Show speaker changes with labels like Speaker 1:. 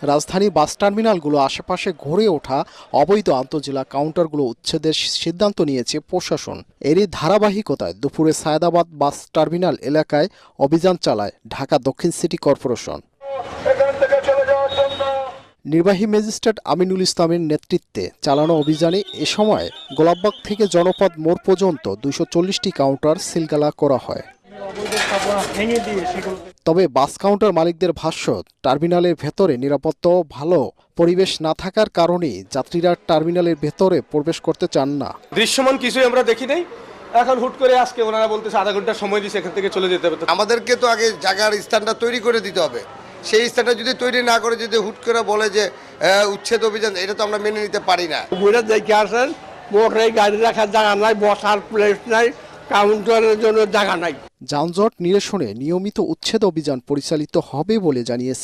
Speaker 1: রাজধানী বাস টার্মিনালগুলো আশেপাশে গড়ে ওঠা অবৈধ আন্তঃজেলা কাউন্টারগুলো উচ্ছেদের সিদ্ধান্ত নিয়েছে প্রশাসন। এরই ধারাবাহিকতায় দুপুরে সায়েদাবাদ বাস টার্মিনাল এলাকায় অভিযান চালায় ঢাকা দক্ষিণ সিটি কর্পোরেশন। নির্বাহী ম্যাজিস্ট্রেট আমিনুল ইসলামের নেতৃত্বে চালানো অভিযানে এ সময় গোলাপবাগ থেকে জনপদ মোড় পর্যন্ত 240টি কাউন্টার সিলগালা করা হয়। তবে বাস কাউন্টার মালিকদের ভাষ্য, টার্মিনালের ভেতরে নিরাপত্তা ও ভালো পরিবেশ না থাকার কারণেই যাত্রীরা টার্মিনালের ভেতরে প্রবেশ করতে চান না।
Speaker 2: দৃশ্যমান কিছুই আমরা দেখি নাই। এখন হুট করে আজকে ওনারা বলতেছে আধা ঘন্টা সময় দিয়েছে, এখান থেকে চলে যেতে হবে।
Speaker 3: আমাদেরকে তো আগে জায়গার স্থানটা তৈরি করে দিতে হবে। সেই স্থানটা যদি তৈরি না করে যদি হুট করে বলে যে উচ্ছেদ অভিযান, এটা তো আমরা মেনে নিতে পারি না।
Speaker 4: ঘুরে দেখে আসেন, মোটরে গাড়ি রাখার জায়গা নাই, বসার প্লেস নাই, কাউন্টারের জন্য জায়গা নাই।
Speaker 1: যানজট নিরসনে নিয়মিত উচ্ছেদ অভিযান পরিচালিত হবে বলে জানিয়েছে